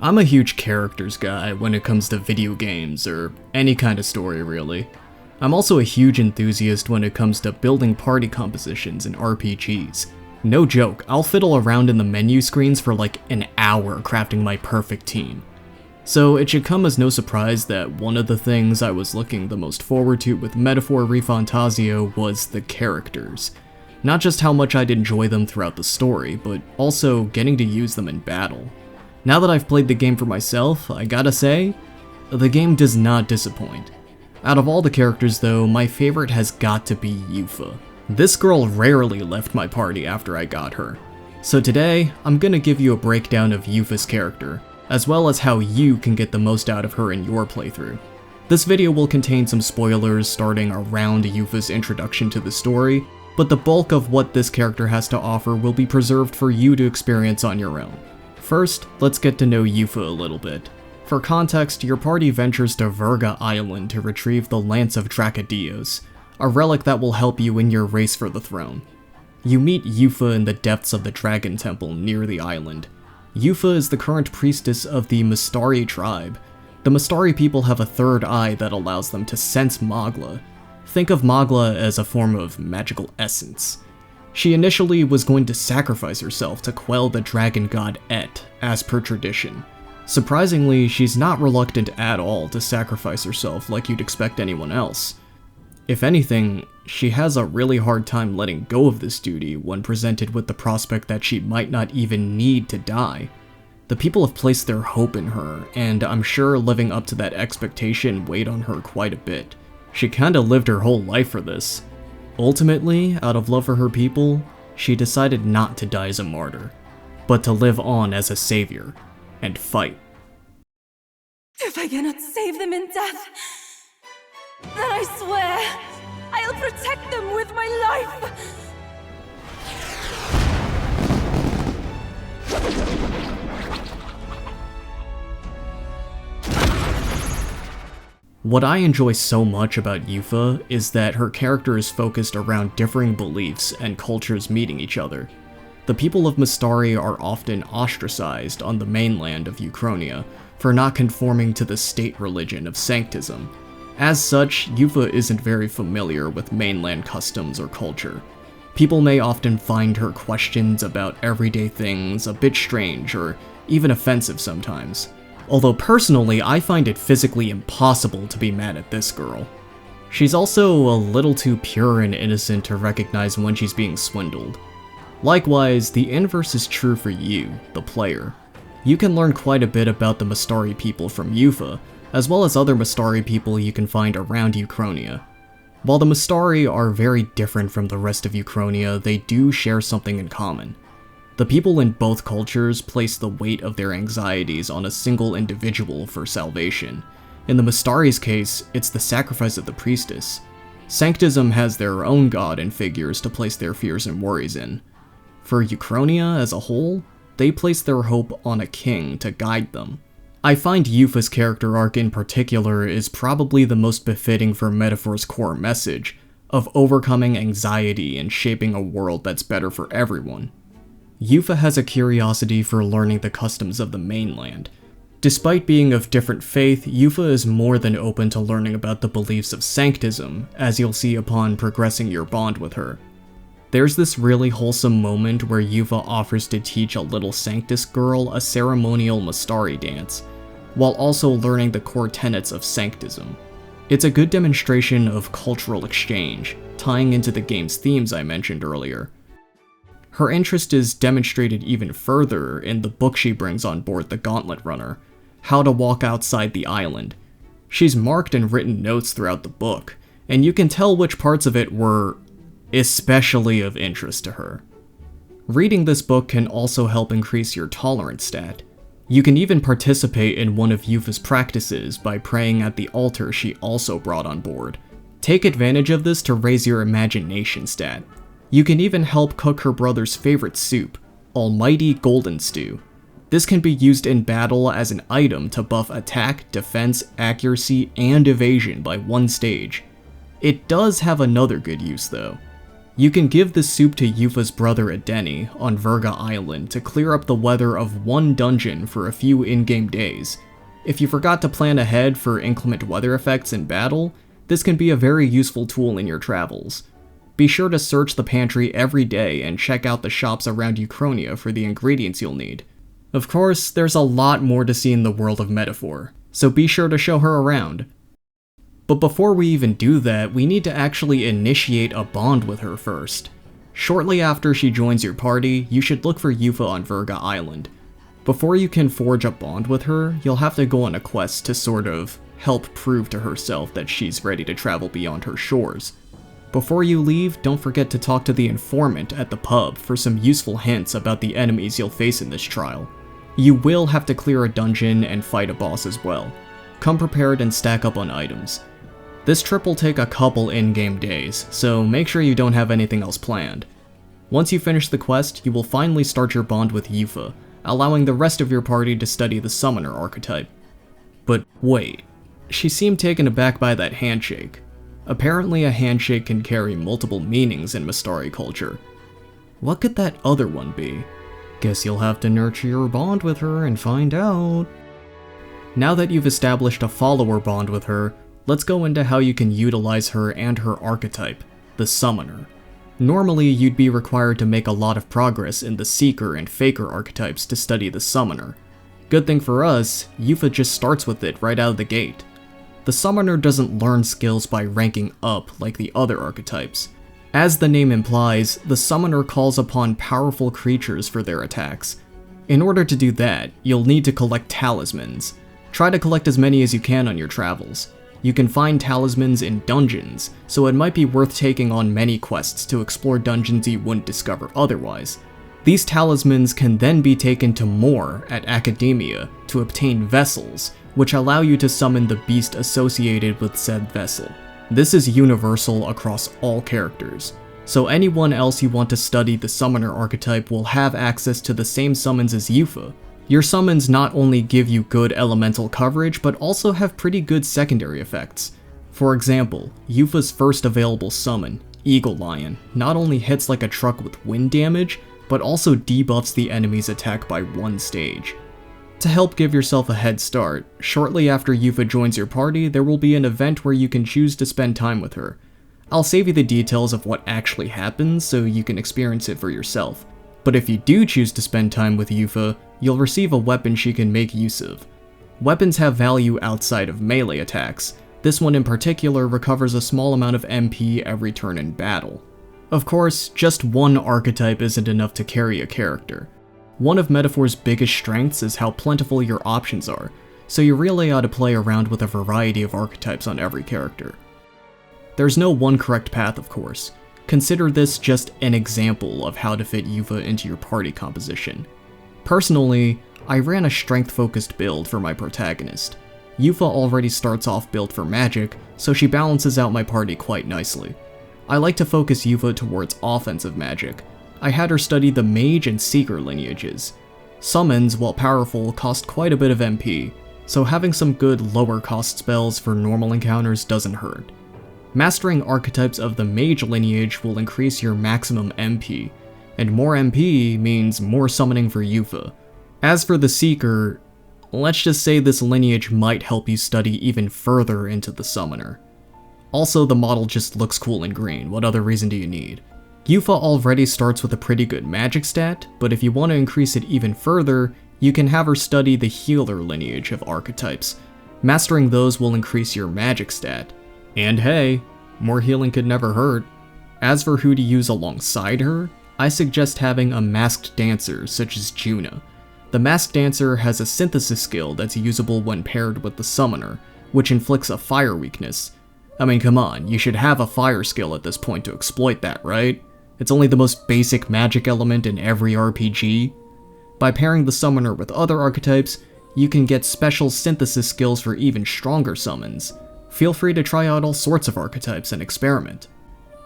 I'm a huge characters guy when it comes to video games, or any kind of story really. I'm also a huge enthusiast when it comes to building party compositions in RPGs. No joke, I'll fiddle around in the menu screens for like an hour crafting my perfect team. So it should come as no surprise that one of the things I was looking the most forward to with Metaphor ReFantazio was the characters. Not just how much I'd enjoy them throughout the story, but also getting to use them in battle. Now that I've played the game for myself, I gotta say, the game does not disappoint. Out of all the characters though, my favorite has got to be Eupha. This girl rarely left my party after I got her. So today, I'm gonna give you a breakdown of Eupha's character, as well as how you can get the most out of her in your playthrough. This video will contain some spoilers starting around Eupha's introduction to the story, but the bulk of what this character has to offer will be preserved for you to experience on your own. First, let's get to know Eupha a little bit. For context, your party ventures to Virga Island to retrieve the Lance of Dracodios, a relic that will help you in your race for the throne. You meet Eupha in the depths of the Dragon Temple near the island. Eupha is the current priestess of the Mustari tribe. The Mustari people have a third eye that allows them to sense Magla. Think of Magla as a form of magical essence. She initially was going to sacrifice herself to quell the dragon god Et, as per tradition. Surprisingly, she's not reluctant at all to sacrifice herself like you'd expect anyone else. If anything, she has a really hard time letting go of this duty when presented with the prospect that she might not even need to die. The people have placed their hope in her, and I'm sure living up to that expectation weighed on her quite a bit. She kinda lived her whole life for this. Ultimately, out of love for her people, she decided not to die as a martyr, but to live on as a savior, and fight. If I cannot save them in death, then I swear, I'll protect them with my life! What I enjoy so much about Eupha is that her character is focused around differing beliefs and cultures meeting each other. The people of Mustari are often ostracized on the mainland of Euchronia for not conforming to the state religion of Sanctism. As such, Eupha isn't very familiar with mainland customs or culture. People may often find her questions about everyday things a bit strange or even offensive sometimes. Although personally, I find it physically impossible to be mad at this girl. She's also a little too pure and innocent to recognize when she's being swindled. Likewise, the inverse is true for you, the player. You can learn quite a bit about the Mustari people from Eupha, as well as other Mustari people you can find around Euchronia. While the Mustari are very different from the rest of Euchronia, they do share something in common. The people in both cultures place the weight of their anxieties on a single individual for salvation. In the Mustari's case, it's the sacrifice of the priestess. Sanctism has their own god and figures to place their fears and worries in. For Euchronia as a whole, they place their hope on a king to guide them. I find Eupha's character arc in particular is probably the most befitting for Metaphor's core message of overcoming anxiety and shaping a world that's better for everyone. Eupha has a curiosity for learning the customs of the mainland. Despite being of different faith, Eupha is more than open to learning about the beliefs of Sanctism, as you'll see upon progressing your bond with her. There's this really wholesome moment where Eupha offers to teach a little Sanctus girl a ceremonial Mustari dance, while also learning the core tenets of Sanctism. It's a good demonstration of cultural exchange, tying into the game's themes I mentioned earlier. Her interest is demonstrated even further in the book she brings on board the Gauntlet Runner, How to Walk Outside the Island. She's marked and written notes throughout the book, and you can tell which parts of it were especially of interest to her. Reading this book can also help increase your tolerance stat. You can even participate in one of Eupha's practices by praying at the altar she also brought on board. Take advantage of this to raise your imagination stat. You can even help cook her brother's favorite soup, Almighty Golden Stew. This can be used in battle as an item to buff attack, defense, accuracy, and evasion by one stage. It does have another good use though. You can give this soup to Eupha's brother Edeni on Virga Island to clear up the weather of one dungeon for a few in-game days. If you forgot to plan ahead for inclement weather effects in battle, this can be a very useful tool in your travels. Be sure to search the pantry every day and check out the shops around Uchronia for the ingredients you'll need. Of course, there's a lot more to see in the world of Metaphor, so be sure to show her around. But before we even do that, we need to actually initiate a bond with her first. Shortly after she joins your party, you should look for Eupha on Virga Island. Before you can forge a bond with her, you'll have to go on a quest to sort of help prove to herself that she's ready to travel beyond her shores. Before you leave, don't forget to talk to the informant at the pub for some useful hints about the enemies you'll face in this trial. You will have to clear a dungeon and fight a boss as well. Come prepared and stack up on items. This trip will take a couple in-game days, so make sure you don't have anything else planned. Once you finish the quest, you will finally start your bond with Eupha, allowing the rest of your party to study the summoner archetype. But wait, she seemed taken aback by that handshake. Apparently a handshake can carry multiple meanings in Mustari culture. What could that other one be? Guess you'll have to nurture your bond with her and find out. Now that you've established a follower bond with her, let's go into how you can utilize her and her archetype, the Summoner. Normally, you'd be required to make a lot of progress in the Seeker and Faker archetypes to study the Summoner. Good thing for us, Eupha just starts with it right out of the gate. The Summoner doesn't learn skills by ranking up like the other archetypes. As the name implies, the Summoner calls upon powerful creatures for their attacks. In order to do that, you'll need to collect talismans. Try to collect as many as you can on your travels. You can find talismans in dungeons, so it might be worth taking on many quests to explore dungeons you wouldn't discover otherwise. These talismans can then be taken to Moor at Academia to obtain vessels, which allow you to summon the beast associated with said vessel. This is universal across all characters, so anyone else you want to study the summoner archetype will have access to the same summons as Eupha. Your summons not only give you good elemental coverage, but also have pretty good secondary effects. For example, Eupha's first available summon, Eagle Lion, not only hits like a truck with wind damage, but also debuffs the enemy's attack by 1 stage. To help give yourself a head start, shortly after Eupha joins your party, there will be an event where you can choose to spend time with her. I'll save you the details of what actually happens so you can experience it for yourself. But if you do choose to spend time with Eupha, you'll receive a weapon she can make use of. Weapons have value outside of melee attacks. This one in particular recovers a small amount of MP every turn in battle. Of course, just one archetype isn't enough to carry a character. One of Metaphor's biggest strengths is how plentiful your options are, so you really ought to play around with a variety of archetypes on every character. There's no one correct path, of course. Consider this just an example of how to fit Eupha into your party composition. Personally, I ran a strength-focused build for my protagonist. Eupha already starts off built for magic, so she balances out my party quite nicely. I like to focus Eupha towards offensive magic. I had her study the mage and seeker lineages. Summons, while powerful, cost quite a bit of MP, so having some good lower cost spells for normal encounters doesn't hurt. Mastering archetypes of the mage lineage will increase your maximum MP, and more MP means more summoning for Eupha. As for the Seeker, let's just say this lineage might help you study even further into the Summoner. Also, the model just looks cool in green, what other reason do you need? Eupha already starts with a pretty good magic stat, but if you want to increase it even further, you can have her study the healer lineage of archetypes. Mastering those will increase your magic stat. And hey, more healing could never hurt. As for who to use alongside her, I suggest having a masked dancer such as Juna. The masked dancer has a synthesis skill that's usable when paired with the summoner, which inflicts a fire weakness. I mean, come on, you should have a fire skill at this point to exploit that, right? It's only the most basic magic element in every RPG. By pairing the summoner with other archetypes, you can get special synthesis skills for even stronger summons. Feel free to try out all sorts of archetypes and experiment.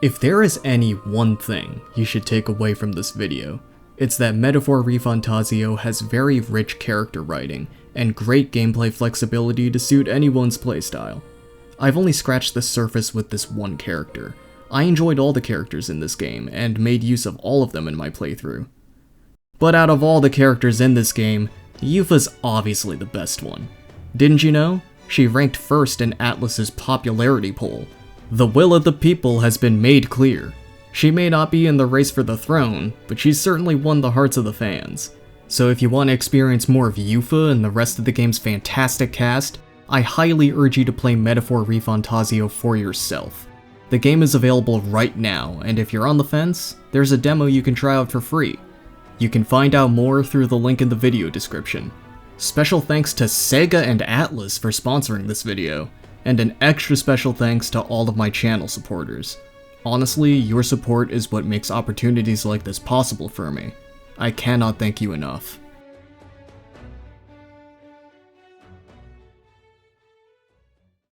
If there is any one thing you should take away from this video, it's that Metaphor ReFantazio has very rich character writing and great gameplay flexibility to suit anyone's playstyle. I've only scratched the surface with this one character. I enjoyed all the characters in this game, and made use of all of them in my playthrough. But out of all the characters in this game, Eupha's obviously the best one. Didn't you know? She ranked first in Atlus's popularity poll. The will of the people has been made clear. She may not be in the race for the throne, but she's certainly won the hearts of the fans. So if you want to experience more of Eupha and the rest of the game's fantastic cast, I highly urge you to play Metaphor ReFantazio for yourself. The game is available right now, and if you're on the fence, there's a demo you can try out for free. You can find out more through the link in the video description. Special thanks to Sega and Atlus for sponsoring this video, and an extra special thanks to all of my channel supporters. Honestly, your support is what makes opportunities like this possible for me. I cannot thank you enough.